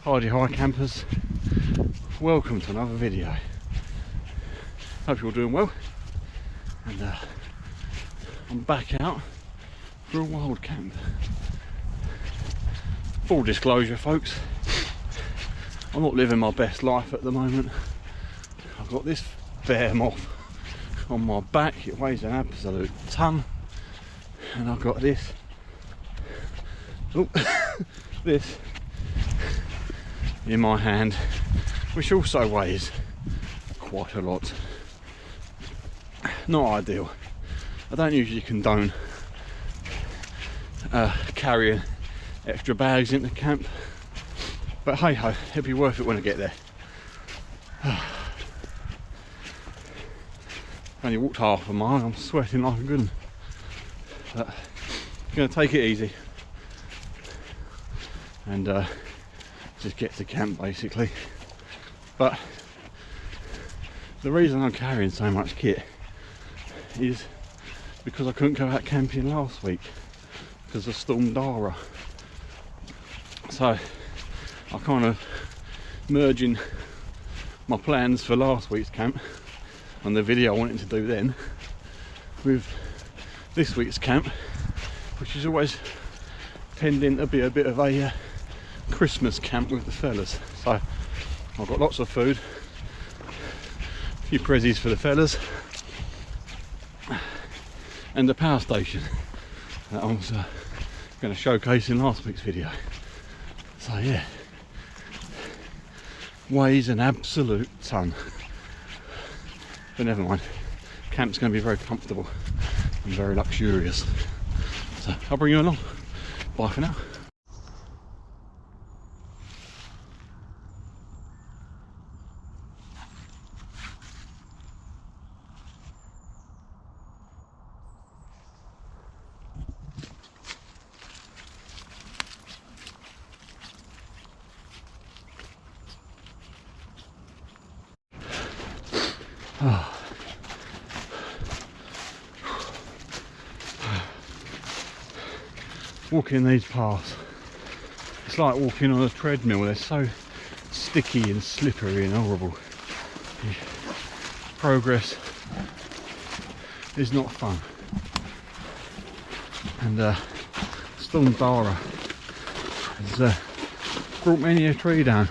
Hardy High Campers, welcome to another video. Hope you're all doing well, and I'm back out for a Wildcamp. Full disclosure folks, I'm not living my best life at the moment. I've got this bear moth on my back, it weighs an absolute ton, and I've got this this in my hand, which also weighs quite a lot. Not ideal. I don't usually condone carrying extra bags into camp, but hey ho, it'll be worth it when I get there. Only walked half a mile, I'm sweating like a good one. But I'm gonna take it easy and just get to camp basically. But the reason I'm carrying so much kit is because I couldn't go out camping last week because of Storm Dara. So I kind of merging my plans for last week's camp and the video I wanted to do then with this week's camp, which is always tending to be a bit of a Christmas camp with the fellas. So I've got lots of food, a few prezzies for the fellas, and the power station that I was going to showcase in last week's video. So yeah, weighs an absolute ton, but never mind, camp's going to be very comfortable and very luxurious. So I'll bring you along. Bye for now. Walking these paths, it's like walking on a treadmill. They're so sticky and slippery and horrible. Progress is not fun, and Storm Dara has brought many a tree down.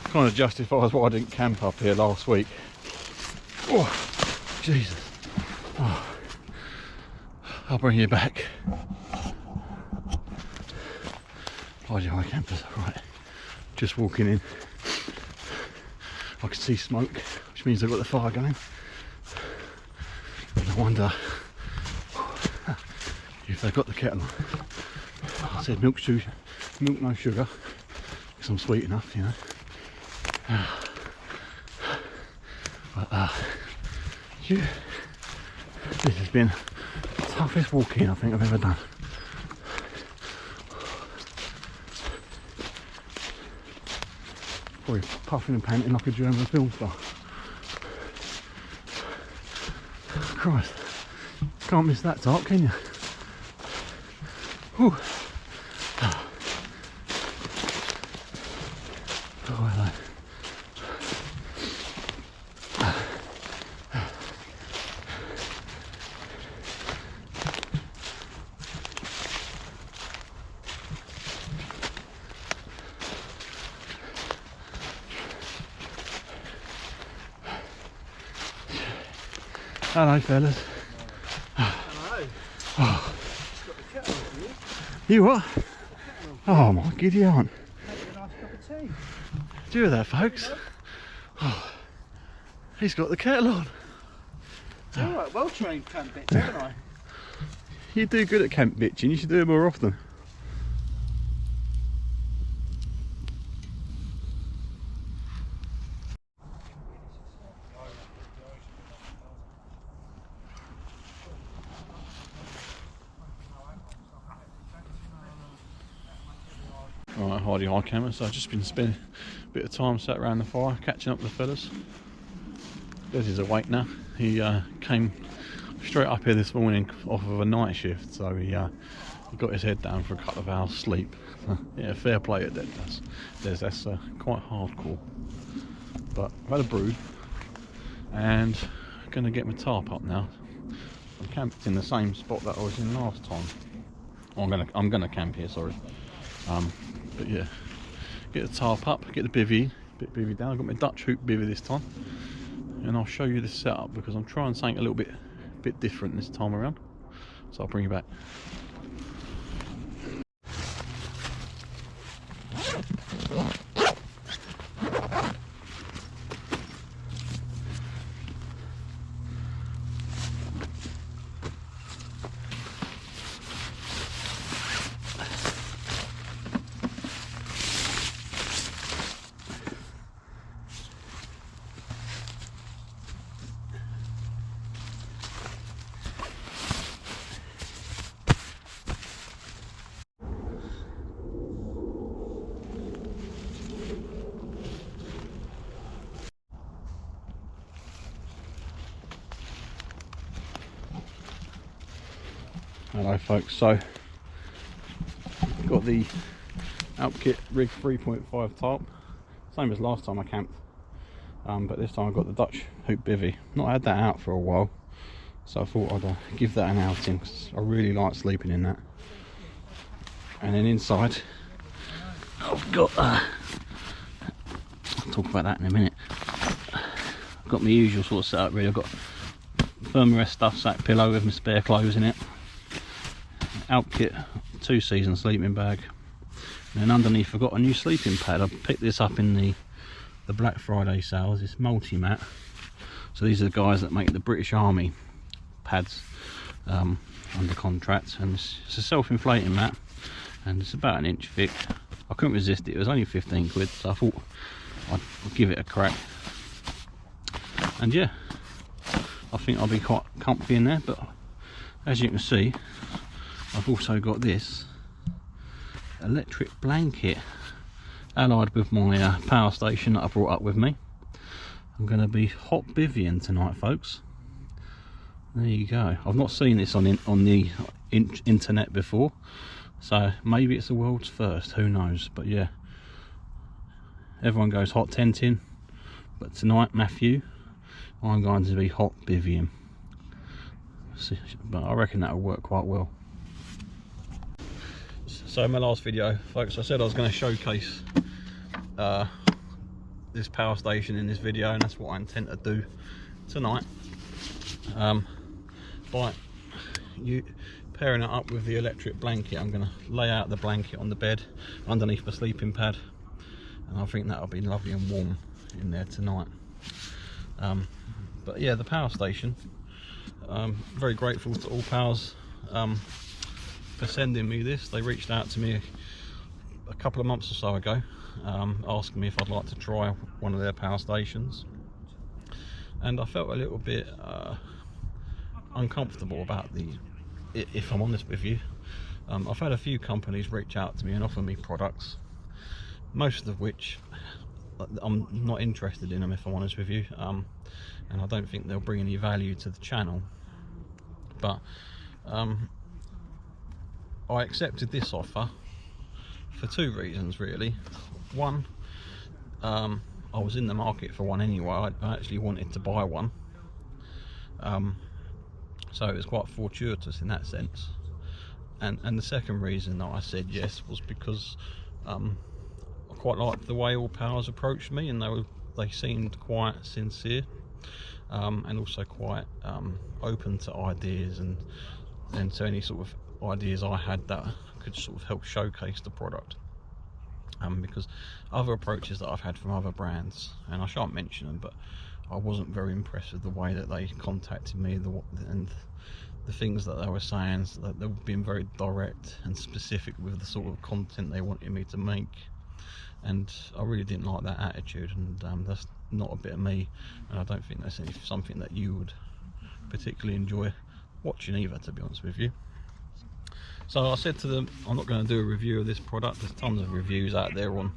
Kind of justifies why I didn't camp up here last week. Oh, Jesus. Oh, I'll bring you back. Hardy High Campers, right. Just walking in. I can see smoke, which means they've got the fire going. And I wonder if they've got the kettle on. I said milk no sugar, because I'm sweet enough, you know. But this has been the toughest walking I think I've ever done. Probably puffing and panting like a German film star. Christ, can't miss that top, can you? Whew. Oh, hello. Hello fellas. Hello. Oh. Just got the kettle on for you. You what? Oh my giddy aunt. Have a nice cup of tea. Do you hear that folks? Oh, he's got the kettle on. It's alright, well trained camp bitch, haven't I? You do good at camp bitching, you should do it more often. Alright, Hardy High Camera, so I've just been spending a bit of time sat around the fire, catching up with the fellas. Des is awake now. He came straight up here this morning off of a night shift, so he he got his head down for a couple of hours sleep. Yeah, fair play at that. That's quite hardcore. But I've had a brew and I'm gonna get my tarp up now. I'm camped in the same spot that I was in last time. Oh, I'm gonna camp here, sorry. But yeah, get the tarp up, get the bivvy down. I've got my Dutch hoop bivvy this time, and I'll show you this setup because I'm trying something a little bit different this time around. So I'll bring you back. Hello folks, so got the Alpkit Rig 3.5 tarp, same as last time I camped, but this time I've got the Dutch hoop bivvy. Not had that out for a while, so I thought I'd give that an outing because I really like sleeping in that. And then inside I've got, I'll talk about that in a minute, I've got my usual sort of setup really. I've got thermarest stuff sack pillow with my spare clothes in it, Alpkit 2-season sleeping bag, and then underneath I've got a new sleeping pad. I picked this up in the Black Friday sales. It's multi-mat, so these are the guys that make the British Army pads under contract, and it's a self-inflating mat and it's about an inch thick. I couldn't resist it. It was only 15 quid, so I thought I'd give it a crack, and yeah, I think I'll be quite comfy in there. But as you can see, I've also got this electric blanket allied with my power station that I brought up with me. I'm going to be hot bivvying tonight, folks. There you go. I've not seen this on the internet before, so maybe it's the world's first, who knows. But yeah, everyone goes hot tenting, but tonight, Matthew, I'm going to be hot bivvying. But I reckon that'll work quite well. So in my last video, folks, I said I was going to showcase this power station in this video, and that's what I intend to do tonight. By pairing it up with the electric blanket, I'm going to lay out the blanket on the bed underneath the sleeping pad, and I think that'll be lovely and warm in there tonight. But yeah, the power station, very grateful to Allpowers for sending me this. They reached out to me a couple of months or so ago, asking me if I'd like to try one of their power stations, and I felt a little bit uncomfortable about if I'm honest with you. I've had a few companies reach out to me and offer me products, most of which I'm not interested in them, if I'm honest with you, and I don't think they'll bring any value to the channel. But I accepted this offer for two reasons really. One, I was in the market for one anyway. I actually wanted to buy one, so it was quite fortuitous in that sense. And the second reason that I said yes was because I quite liked the way Allpowers approached me, and they seemed quite sincere, and also quite open to ideas and to any sort of ideas I had that could sort of help showcase the product. Because other approaches that I've had from other brands, and I shan't mention them, but I wasn't very impressed with the way that they contacted me and the things that they were saying, so that they were being very direct and specific with the sort of content they wanted me to make, and I really didn't like that attitude, and that's not a bit of me, and I don't think that's something that you would particularly enjoy watching either, to be honest with you. So I said to them, I'm not going to do a review of this product. There's tons of reviews out there on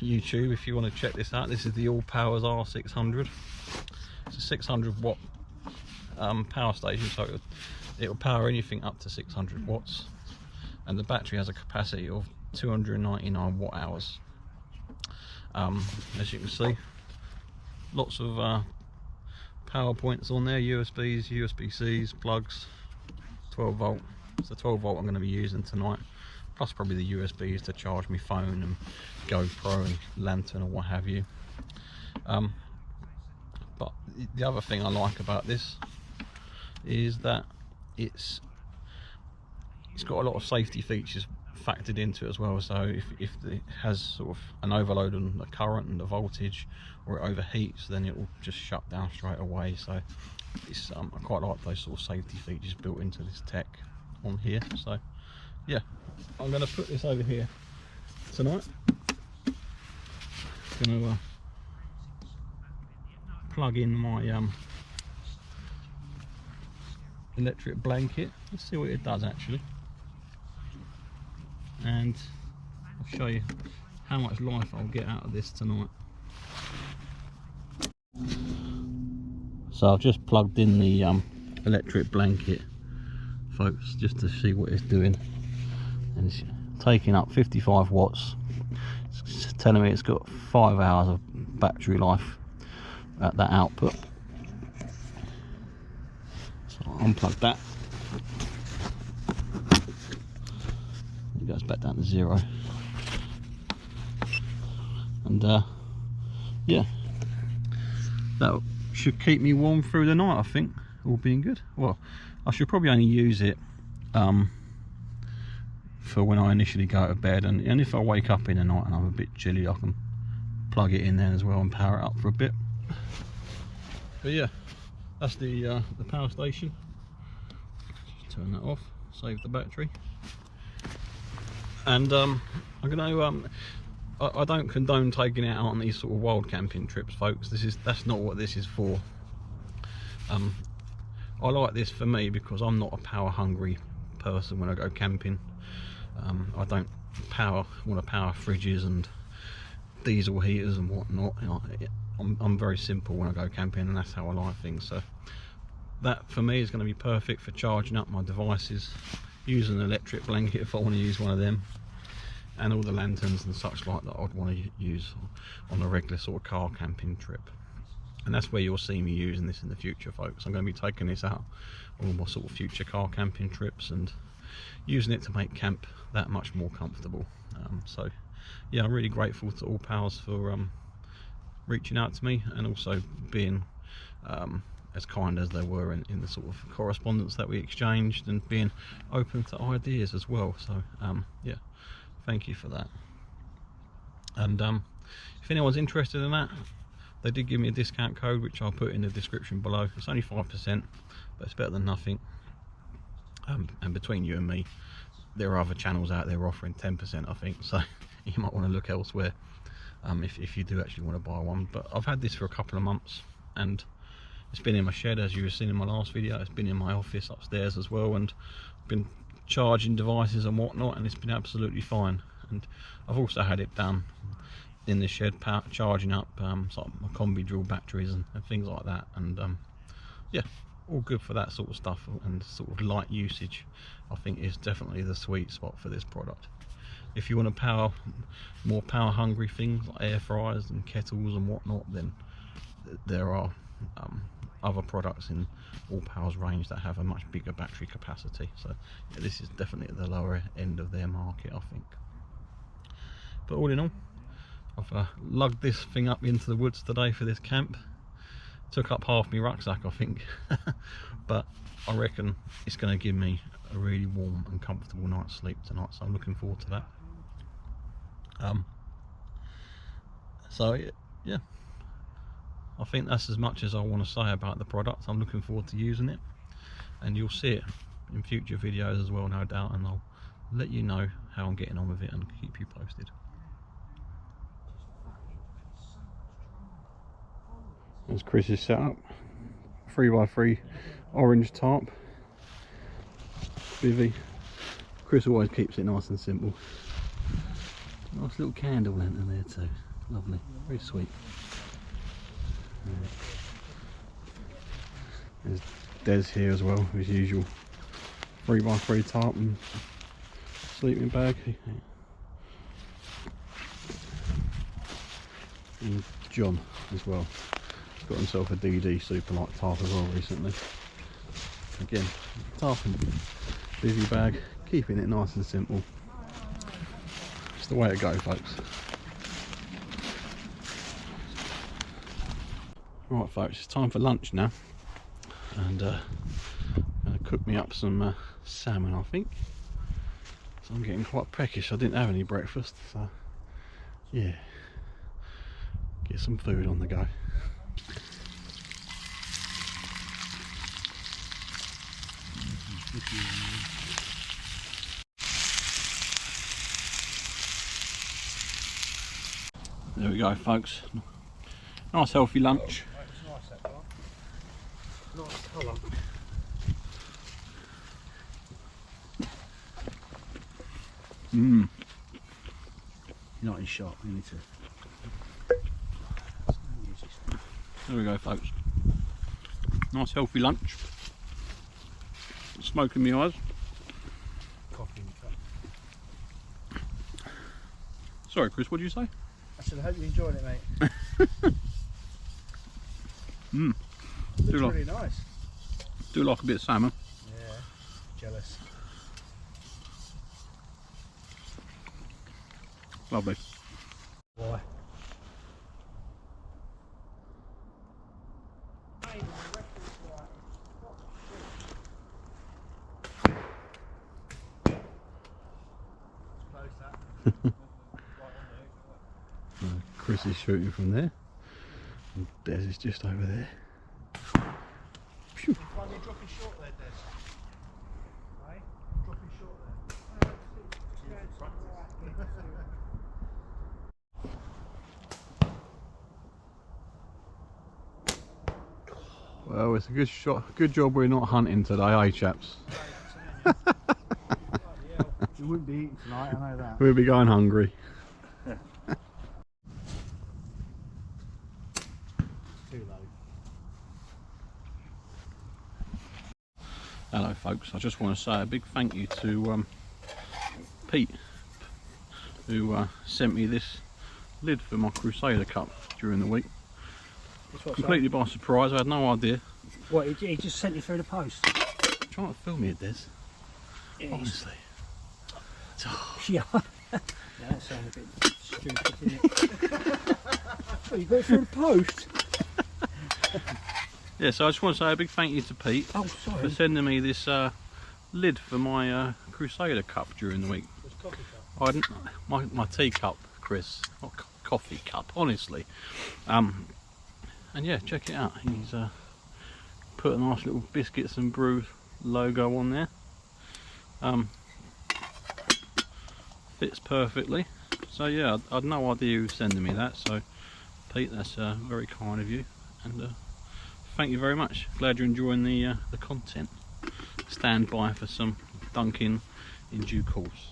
YouTube if you want to check this out. This is the Allpowers R600. It's a 600 watt power station, so it will power anything up to 600 watts. and the battery has a capacity of 299 watt hours. As you can see, lots of power points on there, USBs, USB-Cs, plugs, 12 volt. It's the 12 volt I'm going to be using tonight, plus probably the USBs to charge my phone and GoPro and lantern or what have you. But the other thing I like about this is that it's got a lot of safety features factored into it as well. So if it has sort of an overload on the current and the voltage, or it overheats, then it will just shut down straight away. So it's I quite like those sort of safety features built into this tech on here. So yeah, I'm going to put this over here tonight. Going to plug in my electric blanket. Let's see what it does actually, and I'll show you how much life I'll get out of this tonight. So I've just plugged in the electric blanket, folks, just to see what it's doing, and it's taking up 55 watts. It's telling me it's got 5 hours of battery life at that output. So I'll unplug that. It goes back down to 0. And yeah, that should keep me warm through the night, I think, all being good. Well, I should probably only use it for when I initially go to bed, and if I wake up in the night and I'm a bit chilly, I can plug it in then as well and power it up for a bit. But yeah, that's the power station. Just turn that off, save the battery. And I'm gonna I don't condone taking it out on these sort of wild camping trips, folks. That's not what this is for. I like this for me because I'm not a power hungry person when I go camping. I don't want to power fridges and diesel heaters and whatnot. I'm very simple when I go camping, and that's how I like things. So that for me is going to be perfect for charging up my devices, using an electric blanket if I want to use one of them, and all the lanterns and such like that I'd want to use on a regular sort of car camping trip. And that's where you'll see me using this in the future, folks. I'm going to be taking this out on all my sort of future car camping trips and using it to make camp that much more comfortable. So yeah, I'm really grateful to Allpowers for reaching out to me, and also being as kind as they were in the sort of correspondence that we exchanged, and being open to ideas as well. So yeah, thank you for that. And if anyone's interested in that, they did give me a discount code which I'll put in the description below. It's only 5%, but it's better than nothing. And between you and me, there are other channels out there offering 10%, I think, so you might want to look elsewhere if you do actually want to buy one. But I've had this for a couple of months, and it's been in my shed, as you have seen in my last video. It's been in my office upstairs as well, and been charging devices and whatnot, and it's been absolutely fine. And I've also had it down in the shed charging up sort of my combi drill batteries and things like that, and yeah, all good for that sort of stuff. And sort of light usage, I think, is definitely the sweet spot for this product. If you want to power more power hungry things like air fryers and kettles and whatnot, then there are other products in Allpowers range that have a much bigger battery capacity. So yeah, this is definitely at the lower end of their market, I think. But all in all, I've lugged this thing up into the woods today for this camp. Took up half my rucksack, I think. But I reckon it's going to give me a really warm and comfortable night's sleep tonight, so I'm looking forward to that. So yeah, I think that's as much as I want to say about the product. I'm looking forward to using it, and you'll see it in future videos as well, no doubt, and I'll let you know how I'm getting on with it and keep you posted. There's Chris's setup, 3x3 orange tarp, bivvy. Chris always keeps it nice and simple. Nice little candle lantern there too, lovely, very sweet. There's Des here as well, as usual. 3x3 tarp and sleeping bag. And John as well. He's got himself a DD Superlight tarp as well recently. Again, tarp and bivvy bag, keeping it nice and simple. It's the way to go, folks. Right, folks, it's time for lunch now, and I'm going to cook me up some salmon, I think. So I'm getting quite peckish. I didn't have any breakfast, so yeah, get some food on the go. There we go, folks. Nice healthy lunch. Nice colour. Mmm. Not in shot, we need to. There we go, folks. Nice healthy lunch. Smoke in my eyes. Coffee in the cup. Sorry, Chris, what did you say? I said, I hope you enjoyed it, mate. Mmm. Looks really nice. Do like a bit of salmon. Yeah, jealous. Lovely. Why? Chris is shooting from there, and Des is just over there. Phew. Why are you dropping short there, Des? Right? Dropping short there. Well, it's a good shot. Good job we're not hunting today, eh, chaps? You wouldn't be eating tonight, I know that. We'll be going hungry. Too low. Hello, folks. I just want to say a big thank you to Pete, who sent me this lid for my Crusader Cup during the week. Completely by surprise. I had no idea. What, he just sent you through the post? Trying to film me, Des. Yeah, Honestly. yeah. That sounds a bit stupid, didn't it? Oh, you got it through the post? Yeah, so I just want to say a big thank you to Pete for sending me this lid for my Crusader Cup during the week. I didn't, my tea cup, Chris, not coffee cup, honestly. And yeah, check it out. He's put a nice little Biscuits and Brew logo on there. Fits perfectly. So yeah, I had no idea who was sending me that. So Pete, that's very kind of you, and thank you very much. Glad you're enjoying the content. Stand by for some dunking in due course.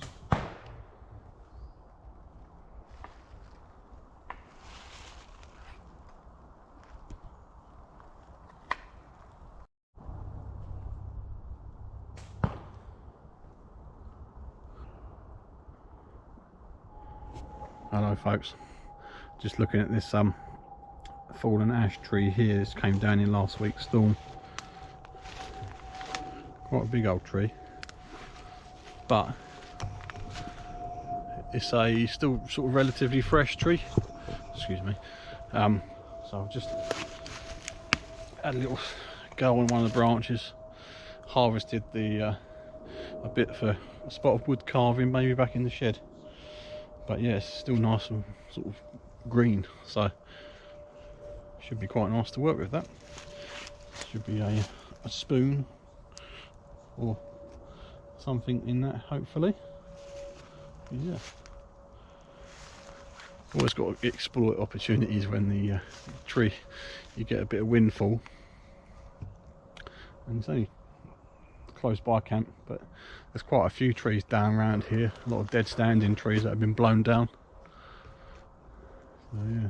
Hello, folks. Just looking at this fallen ash tree here. This came down in last week's storm. Quite a big old tree, but it's a still sort of relatively fresh tree. Excuse me. So I've just had a little go on one of the branches, harvested the a bit for a spot of wood carving, maybe back in the shed. But yeah, it's still nice and sort of green, so should be quite nice to work with. That should be a spoon or something in that, hopefully. Yeah, always got to exploit opportunities when the tree, you get a bit of windfall. And it's only close by camp, but there's quite a few trees down around here, a lot of dead standing trees that have been blown down. So yeah,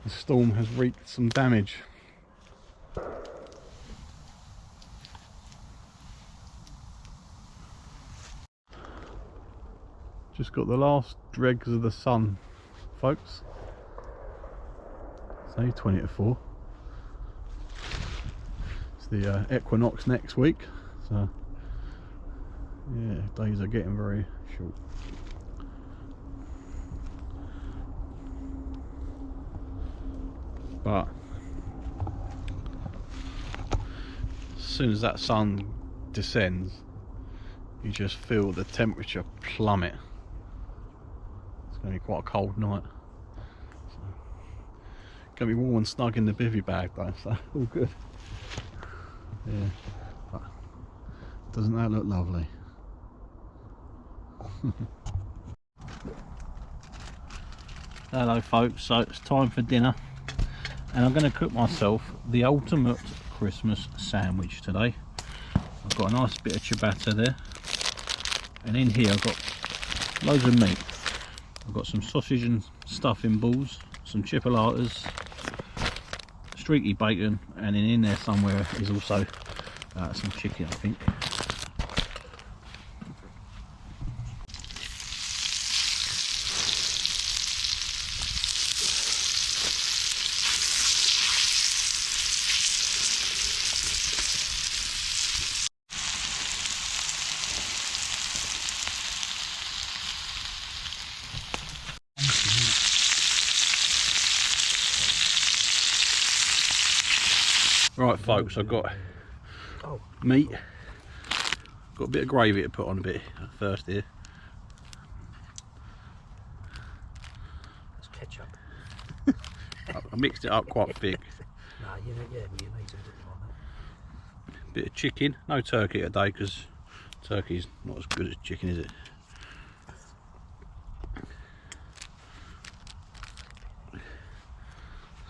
the storm has wreaked some damage. Just got the last dregs of the sun, folks. It's only 20 to 4. It's the equinox next week, so yeah, days are getting very short. But as soon as that sun descends, you just feel the temperature plummet. It's going to be quite a cold night. So, going to be warm and snug in the bivvy bag though, so all good. Yeah, but doesn't that look lovely? Hello folks, so it's time for dinner and I'm going to cook myself the ultimate Christmas sandwich today. I've got a nice bit of ciabatta there, and in here I've got loads of meat. I've got some sausage and stuffing balls, some chipolatas, streaky bacon, and then in there somewhere is also some chicken, I think. Right folks, I've got meat, got a bit of gravy to put on a bit first here. That's ketchup. I mixed it up quite thick. No, you need to do it like that. Bit of chicken, no turkey today because turkey's not as good as chicken, is it?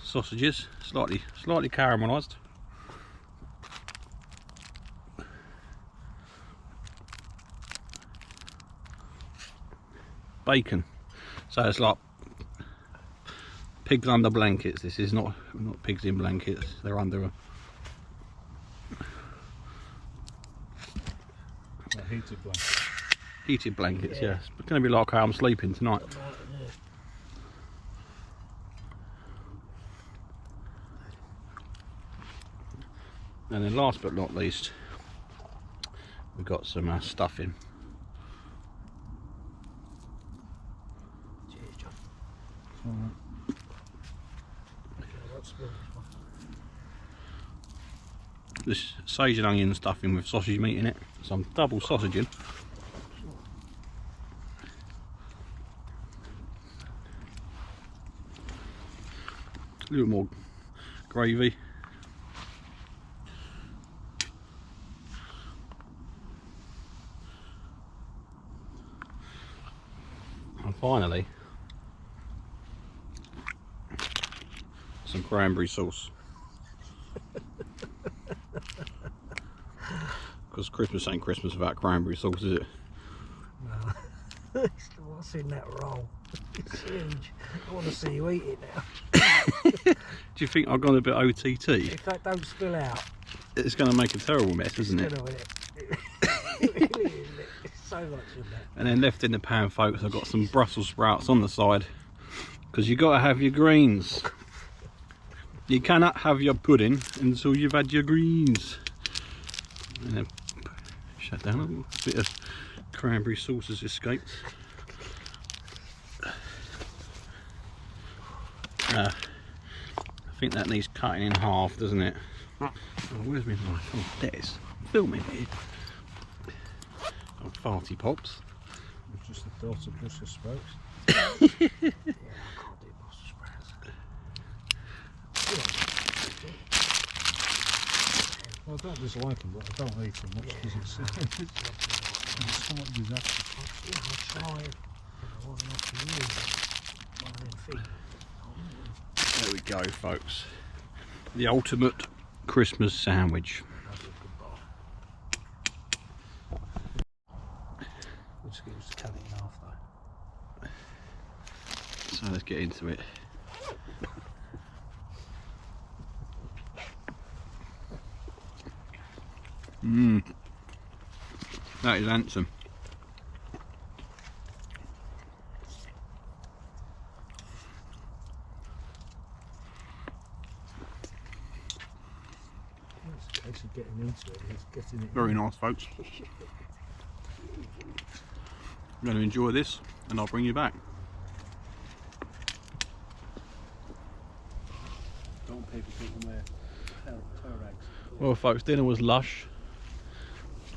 Sausages, slightly caramelised. Bacon, so it's like pigs under blankets. This is not pigs in blankets, they're under a heated blankets. Heated blankets, yeah. It's going to be like how I'm sleeping tonight. And then last but not least, we've got some stuffing. Cheers, John. This sage and onion stuffing with sausage meat in it. So I'm double sausaging. A little more gravy. And finally, some cranberry sauce. Because Christmas ain't Christmas without cranberry sauce, is it? No. What's in that roll? It's huge. I want to see you eat it now. Do you think I've gone a bit OTT? If that don't spill out, It's going to make a terrible mess, isn't it? It really is. It's so much in that. And then left in the pan, folks, I've got some Brussels sprouts on the side. Because you got to have your greens. You cannot have your pudding until you've had your greens. And then shut down, a bit of cranberry sauce has escaped. I think that needs cutting in half, doesn't it? Oh, where's my knife? Oh, there it is. Filming here. Oh, farty pops. It's just a dot of Brussels sprouts. Yeah, I can't do Brussels sprouts. Well, I don't dislike them, but I don't eat them much because it's quite disastrous. Yeah, I tried. I wasn't enough to use one of them feet. There we go, folks. The ultimate Christmas sandwich. We'll just get cut it in half though. So let's get into it. That is handsome. It's a case of getting into it. It's getting it. Very nice, folks. I'm going to enjoy this, and I'll bring you back. Don't people think wear toe rags? Well, folks, dinner was lush.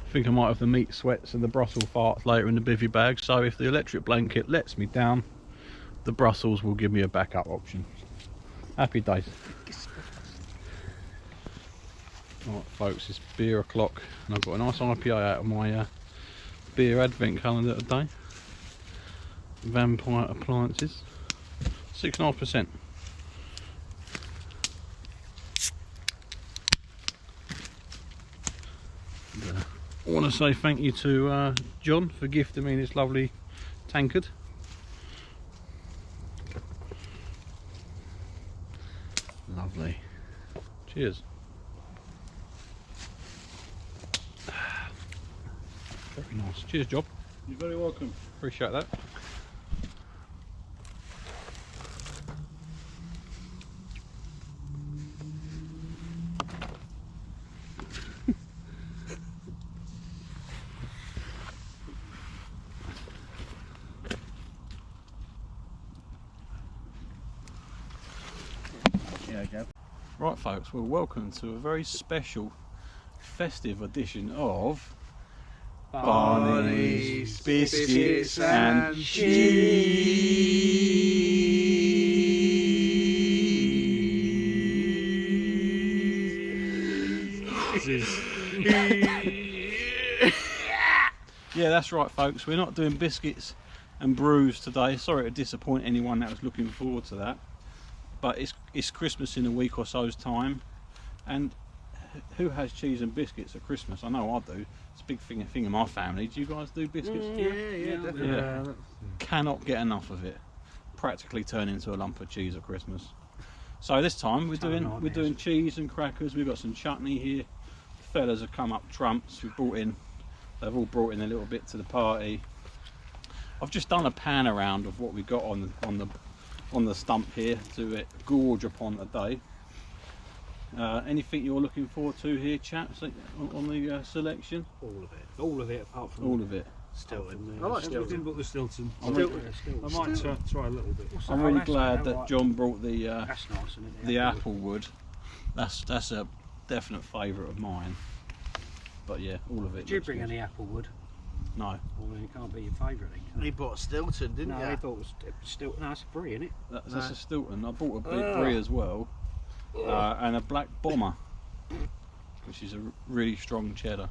I think I might have the meat sweats and the Brussels farts later in the bivvy bag, so if the electric blanket lets me down, the Brussels will give me a backup option. Happy days. Alright folks, it's beer o'clock and I've got a nice IPA out of my beer advent calendar today. Vampire Appliances, 6.5%. I want to say thank you to John for gifting me this lovely tankard. Lovely. Cheers. Very nice. Cheers, Job. You're very welcome. Appreciate that. Right folks, well welcome to a very special festive edition of Barneys, Biscuits and cheese. Yeah, that's right folks, we're not doing biscuits and brews today. Sorry to disappoint anyone that was looking forward to that. But it's Christmas in a week or so's time, and who has cheese and biscuits at Christmas? I know I do. It's a big thing in my family. Do you guys do biscuits? Yeah, definitely. Yeah. Cannot get enough of it. Practically turn into a lump of cheese at Christmas. So this time we're doing cheese and crackers. We've got some chutney here. The fellas have come up trumps. They've all brought in a little bit to the party. I've just done a pan around of what we got on the stump here to gorge upon today. Anything you're looking forward to here, chaps, on the selection? All of it apart from all of it. Stilton. I like Stilton, but the Stilton. I I might try a little bit. I'm really glad that John brought the That's nice, isn't it? the applewood. That's a definite favourite of mine. But yeah, all of it. Did you looks bring good. any applewood? No. Well, then it can't be your favourite then, can it? He bought Stilton, didn't No, you? I thought it was Stilton. No, it's a brie, isn't it? That's a Stilton. I bought a big brie as well, and a black bomber, which is a really strong cheddar.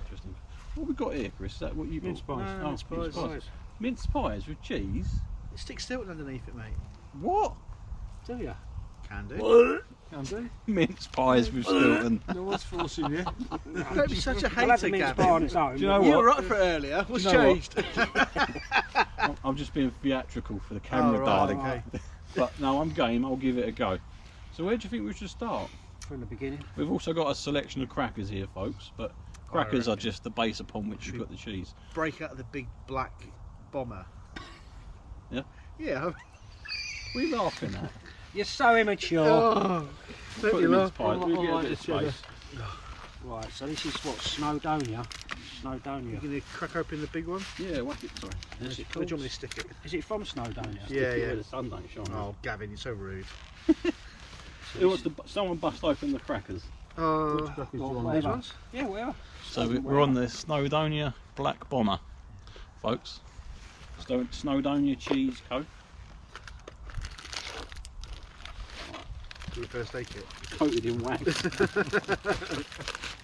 Interesting. What we got here, Chris? Is that what you Mince bought? pies. No, mince pies. pies. Mince pies with cheese. Stick Stilton underneath it, mate. What? Do you? Can do. Can do. Mince pies with Stilton. No one's forcing you. Don't be such a We'll have hater, the mince pie on Gavin. its own. Do you know You what? were up for it earlier. What's Do you know what? changed? I'm just being theatrical for the camera, Oh, right, darling. okay. But no, I'm game. I'll give it a go. So where do you think we should start? From the beginning. We've also got a selection of crackers here, folks. But crackers are just the base upon which you put the cheese. Break out the big black bomber. Yeah? Yeah. What are you laughing at? You're so immature. Oh, Put don't the you mince laugh? pies. We get a bit of space. Right, so this is what, Snowdonia? Snowdonia. You're going to crack open the big one? Yeah, whack it. Sorry. Is it, Where do you want me to stick it? is it from Snowdonia? Yeah, Stick it yeah. where the sun don't shine. Oh, Gavin, you're so rude. Who wants to? Someone bust open the crackers. Oh, Crackers Well, you want? whatever. these ones? Yeah, whatever. So we're on the Snowdonia Black Bomber, folks. Snowdonia Cheese Co. Do we first take it? Coated in wax.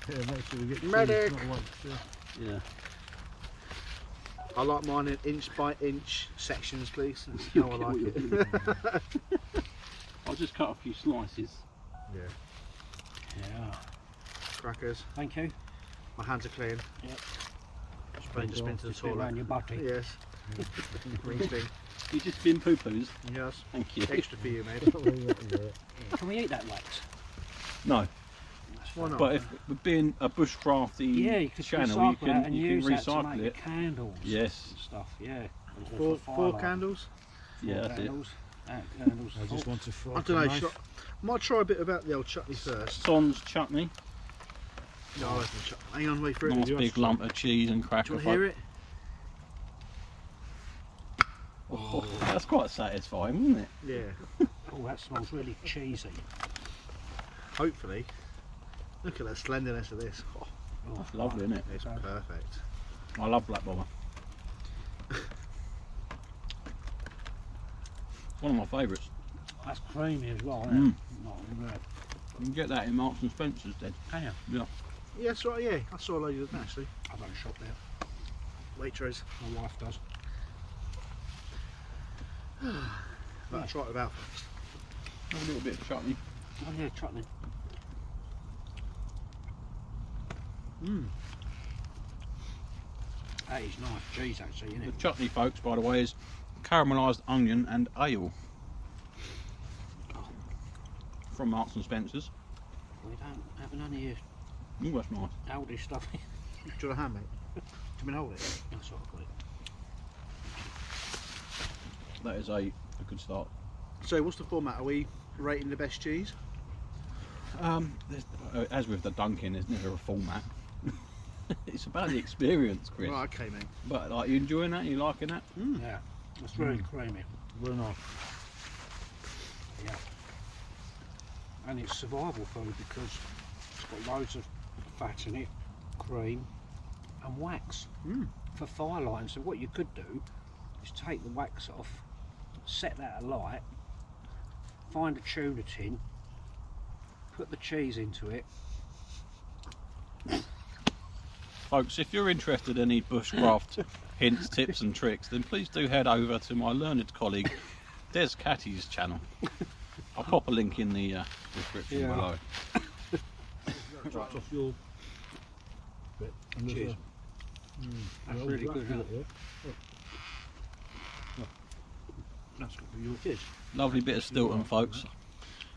Yeah, make sure we get Medic. cheese, not once, yeah. Yeah. I like mine in inch by inch sections, please. That's how I like it. I'll just cut a few slices. Yeah. Yeah. Crackers. Thank you. My hands are clean. Yep. Sprain just been to the Just been around toilet. your butty. Yes. Green sting. You just bin poo-poos. Yes. Thank you. Extra for you, mate. Can we eat that wax? No, Why not? but if we're being a bushcrafty Yeah, you could channel, recycle you that can and you use can that to recycle make it. candles Yes. and stuff, yeah. Or four for four firelight. candles. Yeah, that's it. Candles. Candles. I just want to fry. I don't know. nice. Might try a bit about the old chutney first. Son's chutney. No, I reckon hang on, wait for it. Nice big lump of cheese and Do cracker. you want to hear it? Oh, that's quite satisfying, isn't it? Yeah. Oh, that smells really cheesy. Hopefully. Look at the slenderness of this. Oh, That's lovely, isn't it? it's perfect. I love black bomber. One of my favourites. That's creamy as well, isn't it? Not bad. You can get that in Marks and Spencer's, Dad. Can you? Yeah. Yeah, that's right, yeah. I saw a load of them actually. I don't shop there. Waitrose. My wife does. But I'll try it without first. A little bit of chutney. Oh yeah, chutney. That is nice cheese actually, isn't The it? chutney, folks, by the way, is caramelised onion and ale from Marks and Spencer's. We don't have none of your Ooh, that's nice. Aldi stuff. Do you want a hand, mate? Do you mean hold it? That's what I got it. That is a good start. So what's the format? Are we rating the best cheese? As with the Dunkin', there's never a format. It's about the experience, Chris. Right, okay, mate. But like, you enjoying that? You liking that? Yeah, it's very creamy. Very nice. Yeah. And it's survival food because it's got loads of fat in it, cream and wax for firelighting. So what you could do is take the wax off, set that alight, find a tuna tin, put the cheese into it. Folks, if you're interested in any bushcraft hints, tips and tricks, then please do head over to my learned colleague Des Catty's channel. I'll pop a link in the description Yeah. below. Chopped off your bit. And there's Cheers. That's really good, isn't it? That's got to be your Cheers. Lovely bit of Stilton, folks.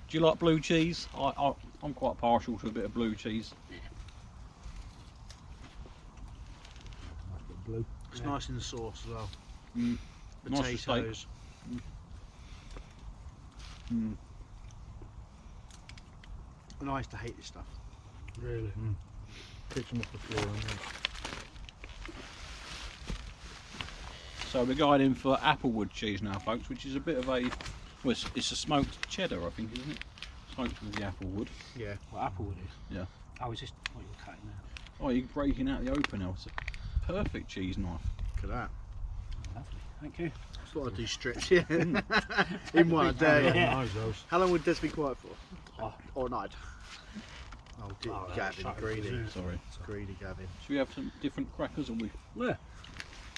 Do you like blue cheese? I'm quite partial to a bit of blue cheese. nice bit of blue. It's Yeah. nice in the sauce as well. Nice to steak. Potatoes. And I used to hate this stuff. Really. Picks them off the floor and then So we're going in for applewood cheese now, folks, which is a bit of a, well, it's a smoked cheddar, I think, isn't it? Smoked with the applewood. Yeah. What applewood is? Yeah. Oh, is this what you're cutting now? Oh, you're breaking out the open now. It's a perfect cheese knife. Look at that. Lovely. Thank you. I thought I'd do strips, yeah. In one day. Yeah. nice those. How long would this be quiet for? Oh. Or a night? Oh, Oh, that's Gavin, so greedy. good. Sorry. It's greedy, Gavin. Should we have some different crackers, or we Yeah.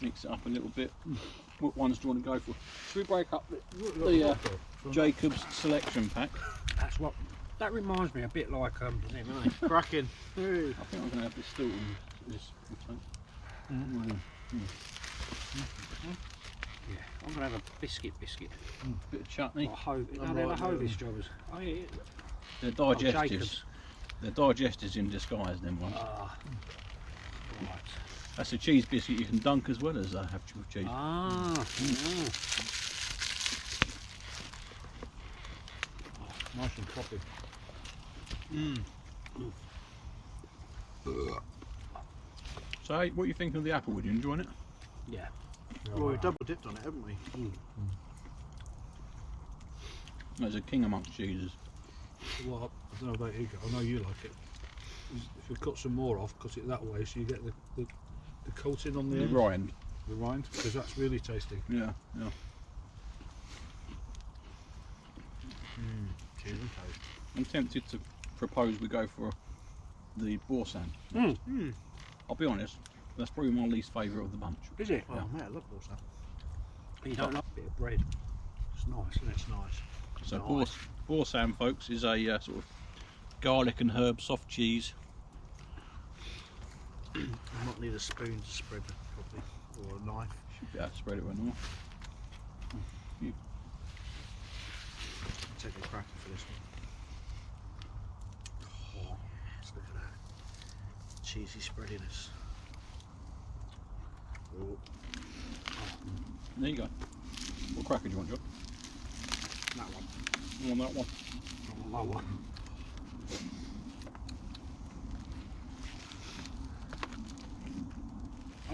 mix it up a little bit? What ones do you want to go for? Should we break up the Jacob's selection pack? That's what. That reminds me a bit like them, eh? Cracking. I think I'm going to have this Stilton. This Yeah. I'm gonna have a biscuit. bit of chutney. Like no, I'm they're right the there. Hovis jobbers. Oh yeah. They're Oh, digestives. Jacobs. They're digestives in disguise, them ones. Ah. Right. That's a cheese biscuit you can dunk as well as have cheese. Ah. Nice and coffee. So, hey, what are you thinking of the applewood? You enjoying it? Yeah. Well, we've double dipped on it, haven't we? There's a king amongst cheeses. Well, I don't know about you, I know you like it. If you cut some more off, cut it that way so you get the coating on the The end, rind. the rind, because that's really tasty. Yeah. Cheese and toast. I'm tempted to propose we go for the Borsan. I'll be honest, that's probably my least favourite of the bunch. Is it? Oh, mate, I love balsa. You don't like a bit of bread. It's nice, isn't it? It's nice. So Nice. Borsan, folks, is a sort of garlic and herb soft cheese. I might need a spoon to spread it properly, or a knife. Should be able to spread it right now. Take a cracker for this one. Oh, let's look at that. Cheesy spreadiness. Oh, There you go. What cracker do you want, John? That one. You want that one? That one.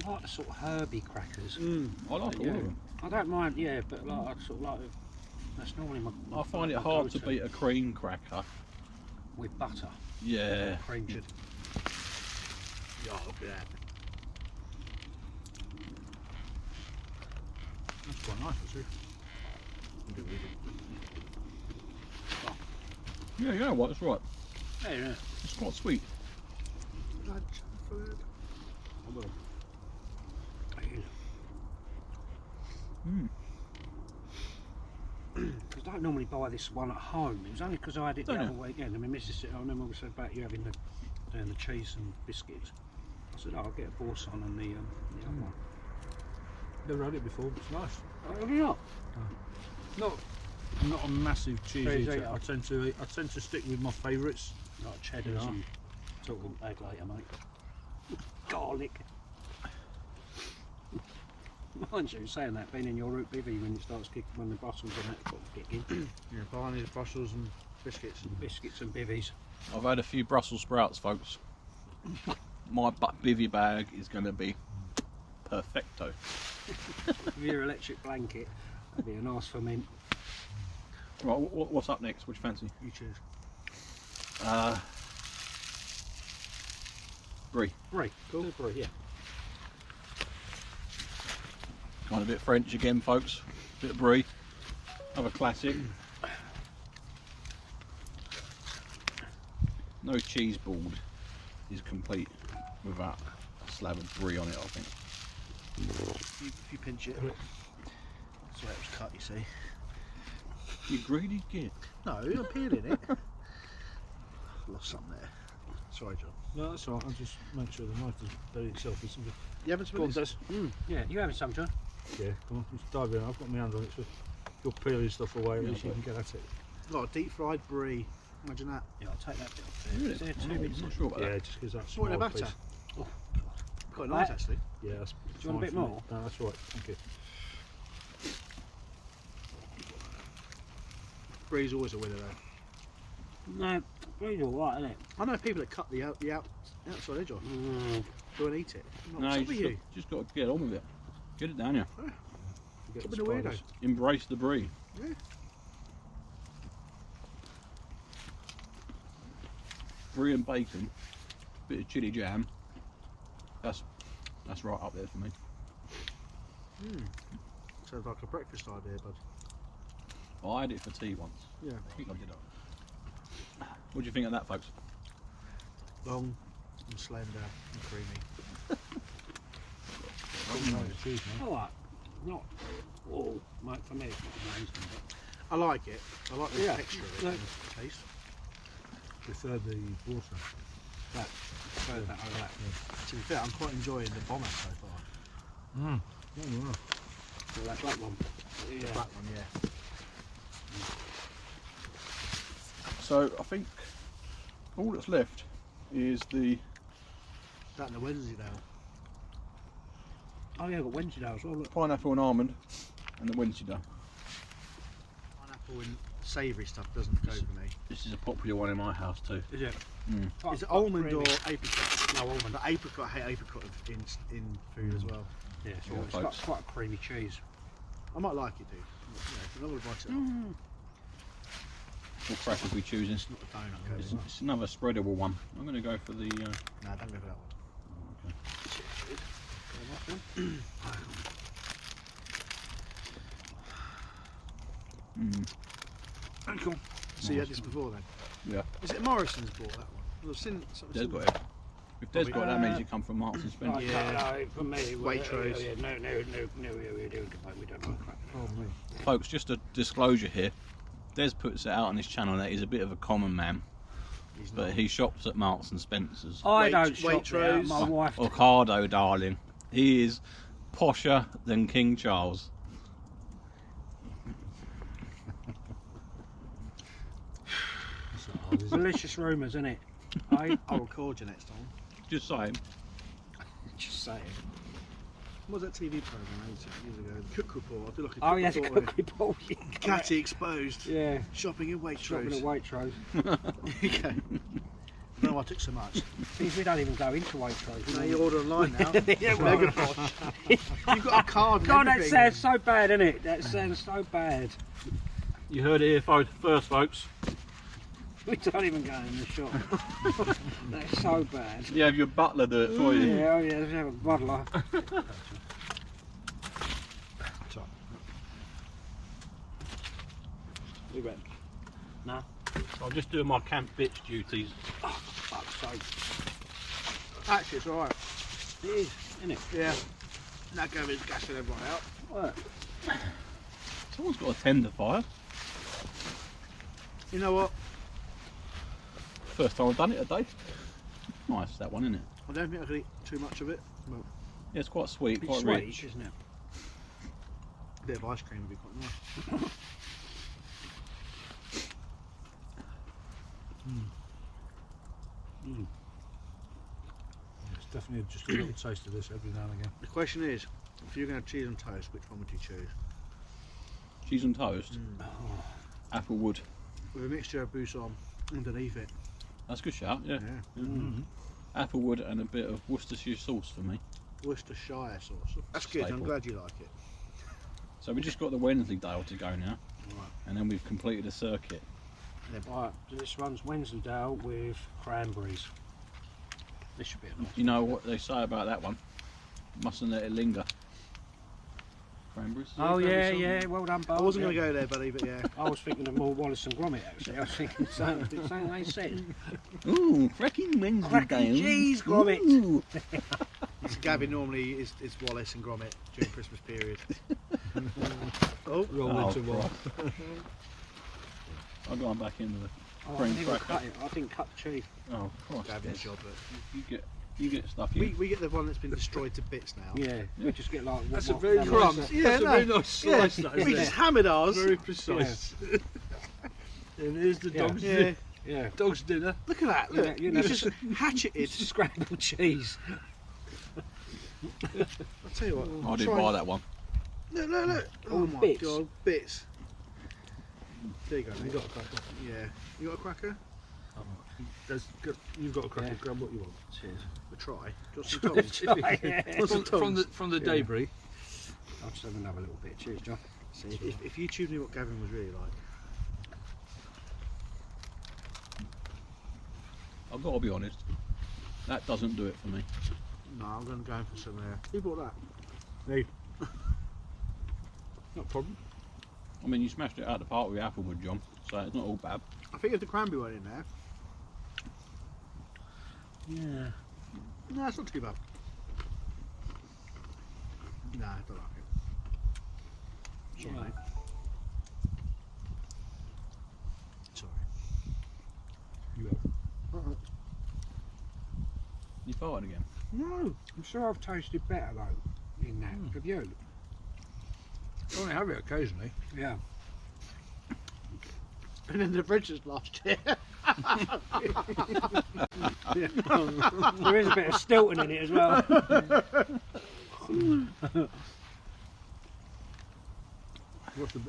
I like the sort of herby crackers. I like all of them. I don't mind, yeah, but like I sort of like that's normally my. I find it my hard to go-to. beat a cream cracker. With butter. Yeah. Cream cheese. Yeah, look at that. That's quite nice, actually. Yeah, you know what? It's right. Yeah. It's quite sweet. Lunch food. I will. Because I don't normally buy this one at home. It was only because I had it the Don't other you? weekend. And my missus said, I remember we said about you having the cheese and biscuits. I said, oh, I'll get a Boursin and the other one. Never had it before, but it's nice. Oh, have you not? I'm not a massive cheese Cheese eater. eater. I tend to stick with my favourites. Like cheddars Yeah. and sort of egg later, mate. Garlic. Mind you, saying that, being in your root bivvy when it starts kicking, when the Brussels and that sort of kicking. Yeah, Barneys, Brussels and biscuits. Biscuits and bivvies. I've had a few Brussels sprouts, folks. My bivvy bag is going to be perfecto. With your electric blanket, that'd be a nice ferment. Right, what's up next? What do you fancy? You choose. Brie. Brie, cool. Brie, yeah. Kind of a bit French again, folks. Bit of brie. Have a classic. No cheese board is complete without a slab of brie on it, I think. If you pinch it. That's the way it was cut, you see. You greedy git. No, you're peeling it. Lost some there. Sorry, John. No, that's all right. I'll just make sure the knife doesn't bury itself with something. You haven't Go on, spilled Des. this? Yeah, you having some, John? Yeah, come on, just dive in. I've got my hand on it, so you're peeling stuff away, at Yeah, least you but- can get at it. Got a deep fried brie. Imagine that. Yeah, I'll take that bit off there. Really? Is there I'm 2 bits? not sure about Yeah, that. just because that's What small about piece. batter? Oh, Quite nice, That- actually. Yeah, that's Do you want a fine bit for me. more? No, that's all right. Thank you. Brie's always a winner, though. No, Brie's alright, isn't it? I know people that cut the outside edge off. Go and eat it. I'm No, not you upset with you. just got to get on with it. Get it down here. You get Stop the being a weirdo. spiders. Embrace the brie. Yeah. Brie and bacon, bit of chili jam. That's right up there for me. Sounds like a breakfast idea, bud. I had it for tea once. Yeah. I think I did it. What do you think of that, folks? Long and slender and creamy. Cheese, man. Alright. Not all, mate, for me it's not amazing, but I like it. I like the Yeah. texture of it No. and the taste. Prefer the water. that, prefer that over that. To be fair, I'm quite enjoying the bomber so far. Oh, wow. Or that black one. The Yeah. black one, yeah. So I think all that's left is the That and the Wednesday now. Oh yeah, I've got Wednesday now as well, look. pineapple and almond and the Wednesday. Pineapple and savoury stuff doesn't go for me. This is a popular one in my house too. Is it? Mm. Is it almond or apricot? No, almond. But apricot, I hate apricot in food as well. Yeah, Yeah, it's got folks. quite a creamy cheese. I might like it, dude. Yeah, I'm not going to bite it off. What crackers are we choosing? It's not a donut, go It's, with it's another spreadable one. I'm going to go for the. No, don't go for that one. Cool. So you had this before then? Yeah. Is it Morrison's bought that one? I've seen something Des similar. got it. If Des got it, that means you come from Marks and Spencer. Right, Yeah. no, for me, Waitrose. yeah, no, we don't like crap. Oh, me. Folks, just a disclosure here. Des puts it out on his channel that he's a bit of a common man, He's but not. he shops at Marks and Spencer's. I Wait- don't shop there, Waitrose. my wife. Ocado, darling. He is posher than King Charles. That's not hard, is it? Delicious rumours, isn't it? I'll record you next time. Just saying. Just saying. What was that TV programme years ago? The Cook Report. I do like a Cook Oh yeah, the Report. cookie ball. Catty exposed. Yeah. Shopping in Shopping at Waitrose. Waitrose. Okay. No, I took so much. Things we don't even go into Waitrose. No, you order online now. Yeah, well. Mega posh. You've got a card and God, that everything. sounds so bad, isn't it? That sounds so bad. You heard it here first, folks. We don't even go in the shop. That's so bad. You have your butler do it for you. Yeah, oh yeah, let's have a butler. We went. No. So I'm just doing my camp bitch duties. Oh, fuck's sake. Actually, it's alright. It is, isn't it? Yeah. Now Gavin's gassing everyone out. What? Someone's got a tender fire. You know what? First time I've done it today. Nice, that one, isn't it? I don't think I can eat too much of it. But Yeah, it's quite sweet, It's quite sweet, rich. isn't it? a bit of ice cream would be quite nice. It's definitely just a little taste of this every now and again. The question is, if you're going to have cheese and toast, which one would you choose? Cheese and toast, applewood. With a mixture of bousson underneath it. That's a good shout, yeah. Yeah. Applewood and a bit of Worcestershire sauce for me. Worcestershire sauce. That's good, I'm Staple. glad you like it. So we just got the Wensleydale to go now, Right. and then we've completed a circuit. Right, this one's Wensleydale with cranberries. This should be a nice. You know what they say about that one? Mustn't let it linger. Cranberries. Oh yeah, cranberries yeah, well done, Bob. I wasn't going to go there, buddy, but yeah. I was thinking of more Wallace and Gromit actually. I was thinking something they said. Ooh, cracking Wensleydale. Cracking cheese, Gromit. Ooh. It's Gavin normally is Wallace and Gromit during Christmas period. Oh, Roll into one. Christ. I'll go on back into the Oh, I cream didn't even cracker. cut it. I didn't cut the cheese. Oh, Christ. Gavin's Des. job. But You get stuff in. we get the one that's been destroyed to bits now. Yeah, we just get like That's what- a very what- nice, Crumbs. Yeah, that's a no. very nice slice, that, we isn't just it? hammered ours. Very precise. And here's the Yeah. dog's, Yeah. Yeah, dog's dinner. Look at that. Look, You know, you just hatcheted. it's scrambled cheese. I'll tell you what. I didn't try buy and- that one. Look, look, look. Oh All my bits. god, bits. There you go. You Mate. got a cracker. Yeah. You got a cracker? You've got a cracker. Yeah. Grab what you want. Cheers. A try. Got some tongs. Yeah. From the debris. I'll just have another little bit. Cheers, John. See if YouTube knew what Gavin was really like. I've got to be honest. That doesn't do it for me. No, I'm going to go in for some. Who bought that? Me. Not a problem. I mean, you smashed it out of the park with applewood, John, so it's not all bad. I think if the cranberry went in there. Yeah. No, it's not too bad. Nah, I don't like it. Sorry, Yeah. mate. Sorry. You have. You farted again. No, I'm sure I've tasted better though in that. Have you? I only have it occasionally. Yeah. And then the fridge is last year. There is a bit of Stilton in it as well.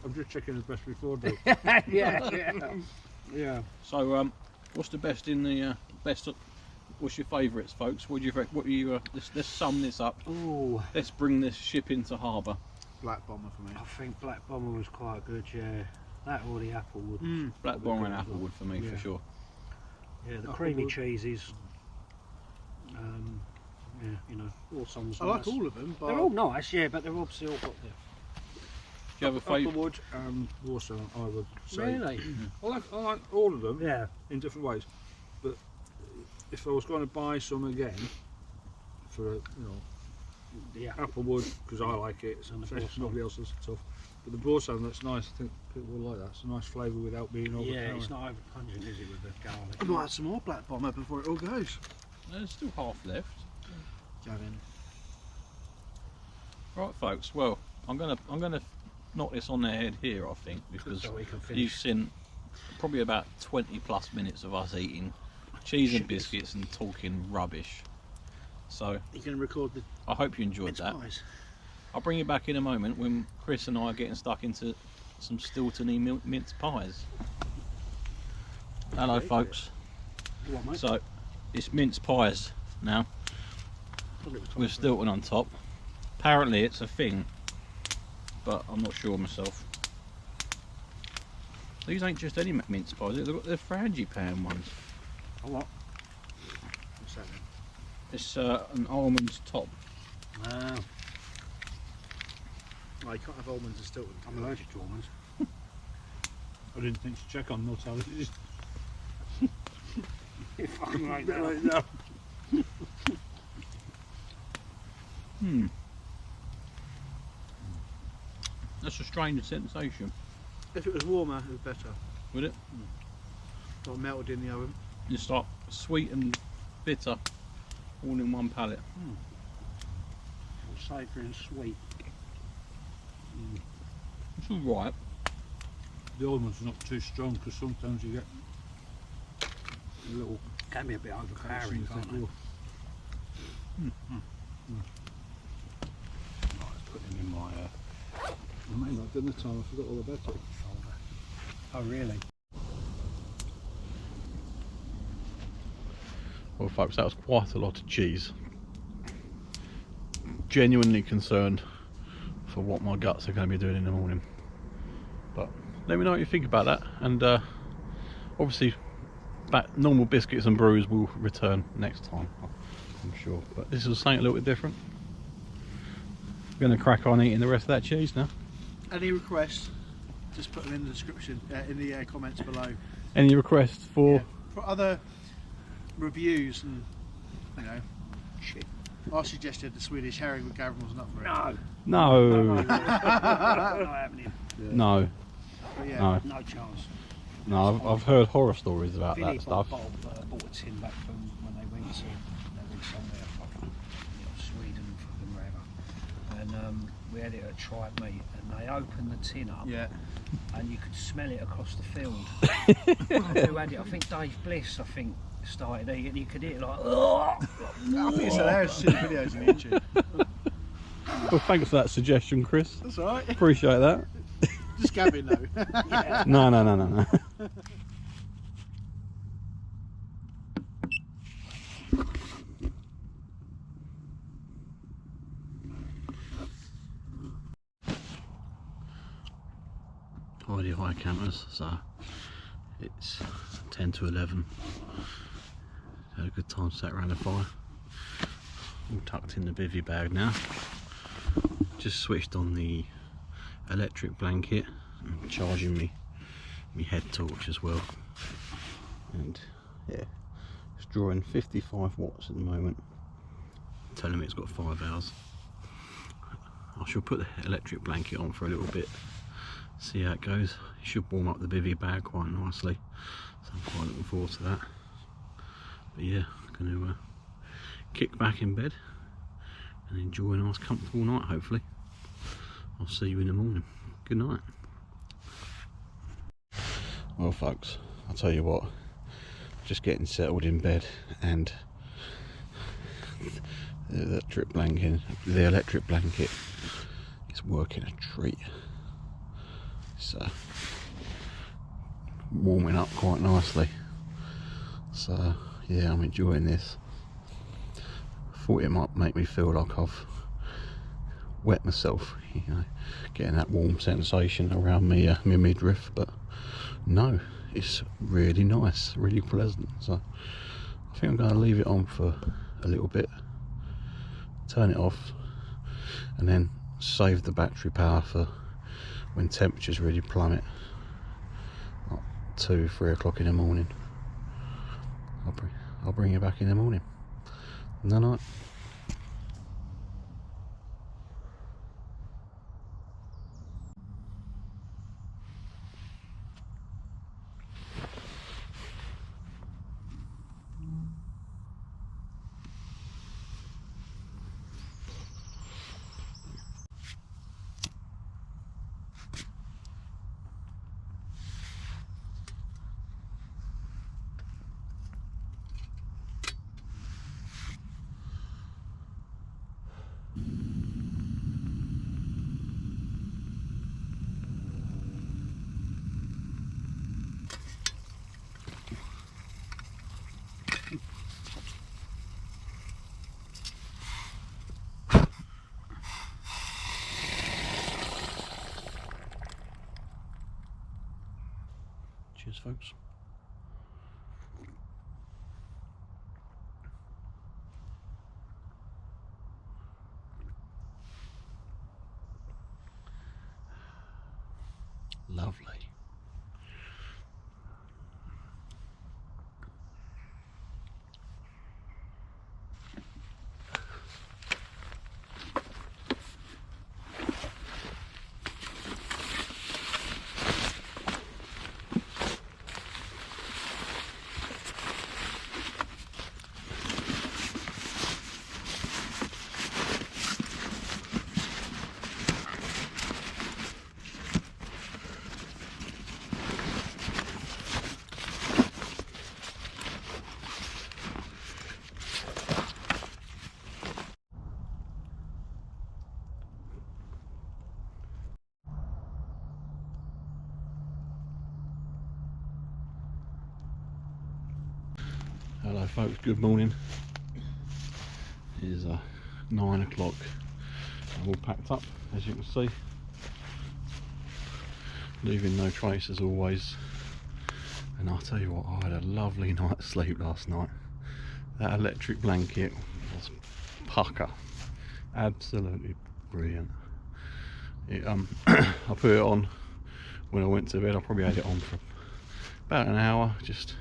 I'm just checking the best before date. Yeah. So, what's the best in the best? What's your favourites, folks? What do you? What you? Let's sum this up. Ooh, Let's bring this ship into harbour. Black bomber for me. I think Black Bomber was quite good. Yeah. That or the Applewood. Black Bomber and applewood for me Yeah. for sure. Yeah, the creamy Applewood. cheeses. Yeah, you know, all songs. I like all of them, but They're all nice, yeah, but they've obviously all got their. Do you have a favourite? Applewood and Warsaw, I would say. Really? I like all of them Yeah. in different ways, but if I was going to buy some again for Yeah. Applewood, because I like it, And the especially if Borsan. nobody else is tough. But the Borsan, that's nice. I think people will like that. It's a nice flavour without being overpowering. Yeah, it's not over pungent, is it, with the garlic? I might have some more black bomber before it all goes. There's still half left. Gavin. Right, folks. Well, I'm gonna knock this on their head here, I think, because So we can you've finish. seen probably about 20+ minutes of us eating cheese and biscuits and talking rubbish. So You can record the I hope you enjoyed mince that. pies. I'll bring you back in a moment when Chris and I are getting stuck into some Stiltony mince pies. Hello, Okay. folks. What, mate? So It's mince pies now, with Stilton on top. Apparently it's a thing, but I'm not sure myself. These ain't just any mince pies, they're frangipane ones. A what? What's that then? It's an almond top. Oh, Oh, you can't have almonds and Stilton. I'm allergic to almonds. I didn't think to check on nuts allergies. You're fucking right now. Right now. That's a strange sensation. If it was warmer, it was better. Would it? Not melted in the oven. It's like sweet and bitter all in one palate. Savoury and sweet. It's alright. The almonds are not too strong because sometimes you get a little Can be a bit overpowering, you can't think, they? oh, Right, put them in my I made that dinner time, I forgot all about it. folder. Oh, really? Well folks, that was quite a lot of cheese. Genuinely concerned for what my guts are going to be doing in the morning. But let me know what you think about that, and obviously normal biscuits and brews will return next time, I'm sure. But this is something a little bit different. We're going to crack on eating the rest of that cheese now. Any requests, just put them in the description, in the comments below. Any requests for... Yeah, for other reviews and, you know, Shit. I suggested the Swedish herring, but Gavin wasn't up for it. No. No, Not happening. no, But yeah, no, No chance. no. I've heard horror stories about Billy that stuff. bought a tin back from when they went somewhere, fucking, Sweden, fucking wherever. And we had it at tribe meat, and they opened the tin up, yeah. and you could smell it across the field. Who had it? I think Dave Bliss, started eating. You could hear it like, I think it's hilarious to see the videos on YouTube. Well, thanks for that suggestion, Chris. That's alright. Appreciate that. Just Gavin though. yeah. No. Already high campers, so it's 10 to 11. Had a good time sat around the fire. All tucked in the bivvy bag now. Just switched on the electric blanket and charging me head torch as well. And yeah, it's drawing 55 watts at the moment. Telling me it's got 5 hours. I shall put the electric blanket on for a little bit, see how it goes. It should warm up the bivvy bag quite nicely, so I'm quite looking forward to that. But yeah, I'm going to kick back in bed and enjoy a nice comfortable night hopefully. I'll see you in the morning. Good night. Well folks, I'll tell you what, just getting settled in bed, and the electric blanket is working a treat. It's warming up quite nicely, so yeah, I'm enjoying this. Thought it might make me feel like I've wet myself, you know, getting that warm sensation around me, my midriff, but no, it's really nice, really pleasant. So I think I'm going to leave it on for a little bit, turn it off, and then save the battery power for when temperatures really plummet, like 2-3 o'clock in the morning. I'll bring you back in the morning. Night night. Barneys, folks. Lovely. Hello folks, good morning. It is 9 o'clock. I'm all packed up, as you can see. Leaving no trace as always. And I'll tell you what, I had a lovely night's sleep last night. That electric blanket was pucker. Absolutely brilliant. It, I put it on when I went to bed. I probably had it on for about an hour, just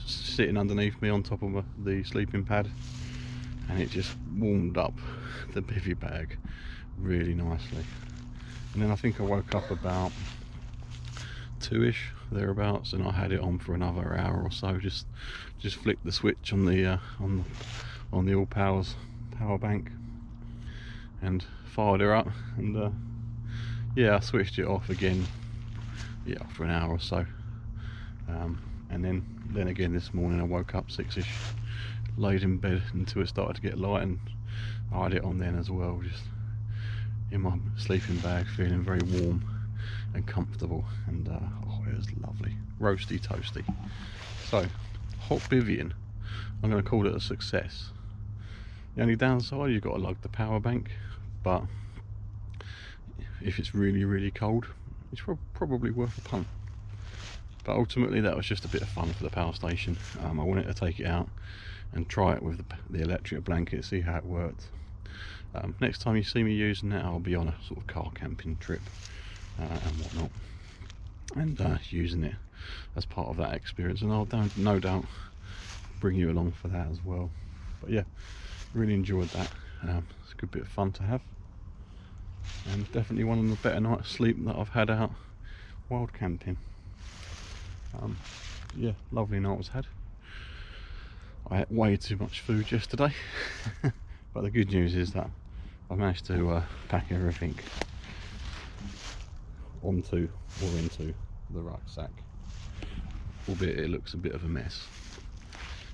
sitting underneath me on top of the sleeping pad, and it just warmed up the bivy bag really nicely. And then I think I woke up about 2ish thereabouts, and I had it on for another hour or so. Just flicked the switch on the Allpowers power bank and fired her up, and yeah, I switched it off again, yeah, after an hour or so. And then again this morning I woke up 6ish, laid in bed until it started to get light, and I had it on then as well, just in my sleeping bag, feeling very warm and comfortable, and oh, it was lovely, roasty toasty. So hot bivvying, I'm going to call it a success. The only downside, you've got to lug the power bank, but if it's really cold, it's probably worth a punt. But ultimately that was just a bit of fun for the power station. I wanted to take it out and try it with the electric blanket, see how it worked. Next time you see me using that, I'll be on a sort of car camping trip and whatnot, and using it as part of that experience, and I'll no doubt bring you along for that as well. But yeah, really enjoyed that. It's a good bit of fun to have, and definitely one of the better nights sleep that I've had out wild camping. Yeah, lovely night was had. I ate way too much food yesterday, but the good news is that I managed to pack everything onto or into the rucksack, albeit it looks a bit of a mess.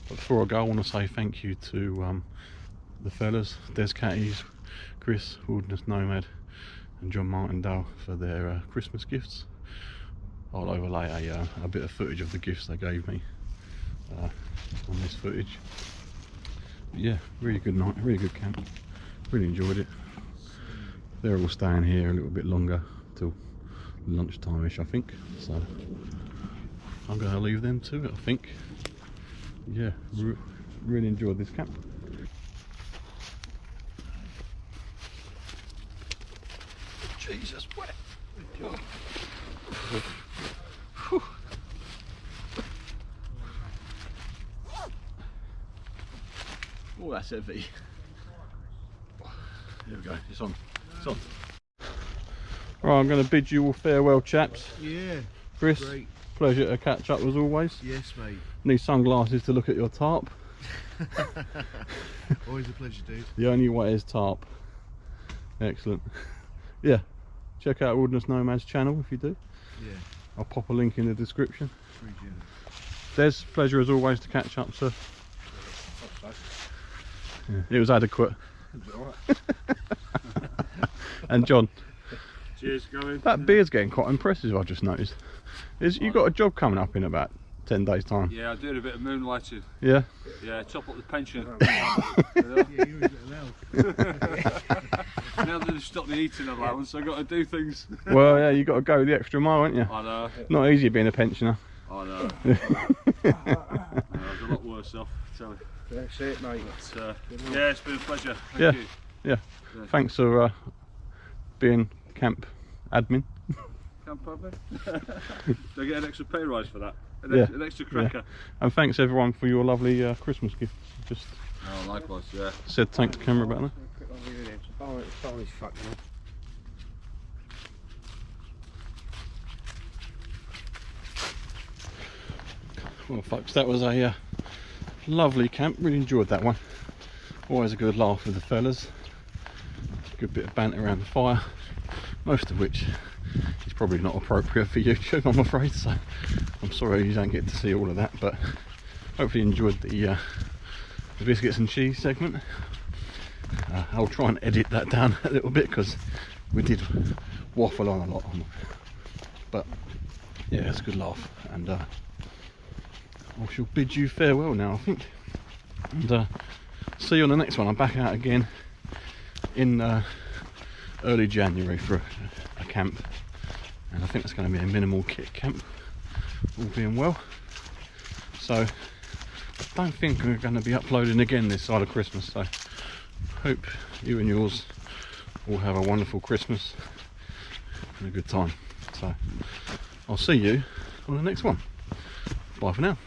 But before I go, I want to say thank you to the fellas, Des Catties, Chris, Wilderness Nomad and John Martindale for their Christmas gifts. I'll overlay a bit of footage of the gifts they gave me on this footage. But yeah, really good night, really good camp, really enjoyed it. They're all staying here a little bit longer till lunchtime-ish, I think, so I'm going to leave them to it, I think. Yeah, really enjoyed this camp. Jesus, wet! Oh, that's heavy. Here we go, it's on. It's on. Right, I'm going to bid you all farewell, chaps. Yeah. Chris, Great. Pleasure to catch up as always. Yes, mate. Need sunglasses to look at your tarp. Always a pleasure, dude. The only way is tarp. Excellent. Yeah, check out Wilderness Nomad's channel if you do. Yeah. I'll pop a link in the description. Very generous. Des, pleasure as always to catch up, sir. Yeah, it was adequate. And John. Cheers, going. That beard's getting quite impressive, I've just noticed. You've got a job coming up in about 10 days time. Yeah, I'm doing a bit of moonlighting. Yeah? Yeah, top up the pension. Yeah, you're a bit of an elf. now that they've stopped the eating allowance, I've got to do things. Well, yeah, you got to go the extra mile, haven't you? I know. Not easy being a pensioner. I know. I was a lot worse off, I tell you. That's it, mate. But, yeah, it's been a pleasure. Thank Yeah. you. Yeah. Thanks for being camp admin. Camp public. Do I get an extra pay rise for that? Yeah. An extra cracker. Yeah. And thanks everyone for your lovely Christmas gift. Just Oh, likewise, yeah. said thanks to camera about that. Barney's fucking up. Well, folks, that was a lovely camp. Really enjoyed that one. Always a good laugh with the fellas. Good bit of banter around the fire. Most of which is probably not appropriate for YouTube, I'm afraid. So I'm sorry you don't get to see all of that, but hopefully you enjoyed the biscuits and cheese segment. I'll try and edit that down a little bit because we did waffle on a lot. But yeah, it's a good laugh, and I shall bid you farewell now, I think, and see you on the next one. I'm back out again in early January for a camp, and I think it's going to be a minimal kit camp, all being well. So I don't think we're going to be uploading again this side of Christmas, so hope you and yours all have a wonderful Christmas and a good time. So I'll see you on the next one. Bye for now.